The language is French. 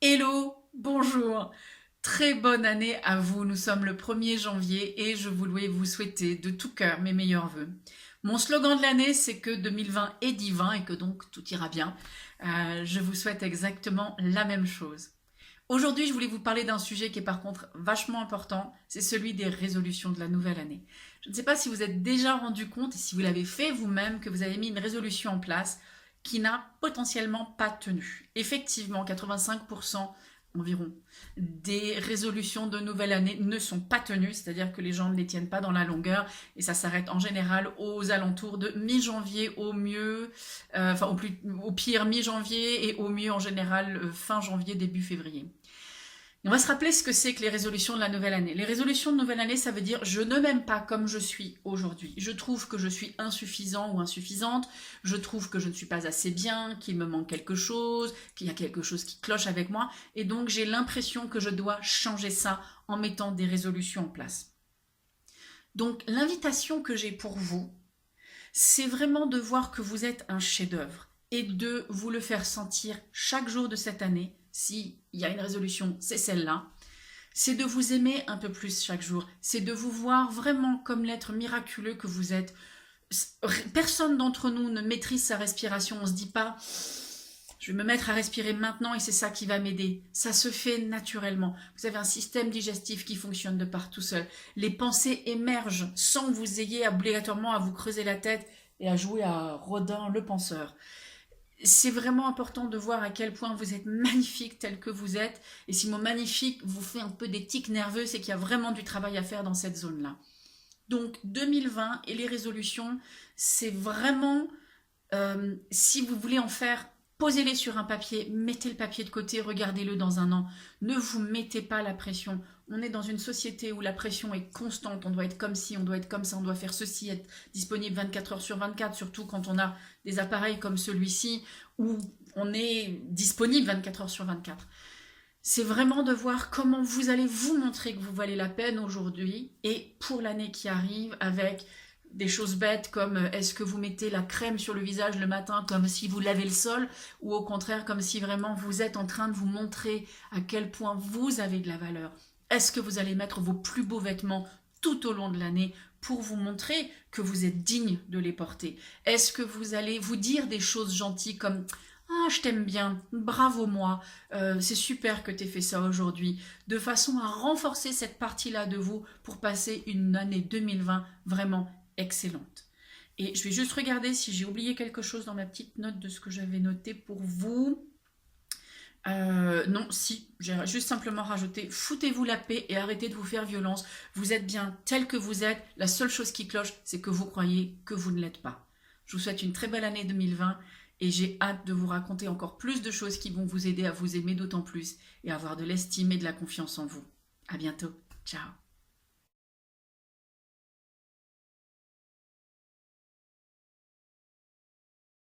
Hello, bonjour, très bonne année à vous. Nous sommes le 1er janvier et je voulais vous souhaiter de tout cœur mes meilleurs vœux. Mon slogan de l'année, c'est que 2020 est divin et que donc tout ira bien. Je vous souhaite exactement la même chose. Aujourd'hui, je voulais vous parler d'un sujet qui est par contre vachement important, c'est celui des résolutions de la nouvelle année. Je ne sais pas si vous êtes déjà rendu compte et si vous l'avez fait vous-même que vous avez mis une résolution en place qui n'a potentiellement pas tenu. Effectivement, 85% environ des résolutions de nouvelle année ne sont pas tenues, c'est-à-dire que les gens ne les tiennent pas dans la longueur et ça s'arrête en général aux alentours de mi-janvier au mieux, au pire mi-janvier et au mieux en général fin janvier, début février. Et on va se rappeler ce que c'est que les résolutions de la nouvelle année. Les résolutions de nouvelle année, ça veut dire je ne m'aime pas comme je suis aujourd'hui. Je trouve que je suis insuffisant ou insuffisante. Je trouve que je ne suis pas assez bien, qu'il me manque quelque chose, qu'il y a quelque chose qui cloche avec moi. Et donc j'ai l'impression que je dois changer ça en mettant des résolutions en place. Donc l'invitation que j'ai pour vous, c'est vraiment de voir que vous êtes un chef-d'œuvre et de vous le faire sentir chaque jour de cette année. S'il y a une résolution, c'est celle-là. C'est de vous aimer un peu plus chaque jour. C'est de vous voir vraiment comme l'être miraculeux que vous êtes. Personne d'entre nous ne maîtrise sa respiration. On ne se dit pas je vais me mettre à respirer maintenant et c'est ça qui va m'aider. Ça se fait naturellement. Vous avez un système digestif qui fonctionne de par tout seul. Les pensées émergent sans que vous ayez obligatoirement à vous creuser la tête et à jouer à Rodin le penseur. C'est vraiment important de voir à quel point vous êtes magnifique tel que vous êtes. Et si mon magnifique vous fait un peu des tics nerveux, c'est qu'il y a vraiment du travail à faire dans cette zone-là. Donc 2020 et les résolutions, c'est vraiment, si vous voulez en faire, posez-les sur un papier, mettez le papier de côté, regardez-le dans un an. Ne vous mettez pas la pression. On est dans une société où la pression est constante. On doit être comme ci, on doit être comme ça, on doit faire ceci, être disponible 24 heures sur 24, surtout quand on a des appareils comme celui-ci où on est disponible 24 heures sur 24. C'est vraiment de voir comment vous allez vous montrer que vous valez la peine aujourd'hui et pour l'année qui arrive avec des choses bêtes comme est-ce que vous mettez la crème sur le visage le matin comme si vous lavez le sol ou au contraire comme si vraiment vous êtes en train de vous montrer à quel point vous avez de la valeur. Est-ce que vous allez mettre vos plus beaux vêtements tout au long de l'année pour vous montrer que vous êtes digne de les porter? Est-ce que vous allez vous dire des choses gentilles comme ah, je t'aime bien, bravo moi, c'est super que tu aies fait ça aujourd'hui, de façon à renforcer cette partie-là de vous pour passer une année 2020 vraiment excellente. Et je vais juste regarder si j'ai oublié quelque chose dans ma petite note de ce que j'avais noté pour vous. Non, si, j'ai juste simplement rajouté foutez-vous la paix et arrêtez de vous faire violence. Vous êtes bien tel que vous êtes. La seule chose qui cloche, c'est que vous croyez que vous ne l'êtes pas. Je vous souhaite une très belle année 2020 et j'ai hâte de vous raconter encore plus de choses qui vont vous aider à vous aimer d'autant plus et à avoir de l'estime et de la confiance en vous. À bientôt. Ciao.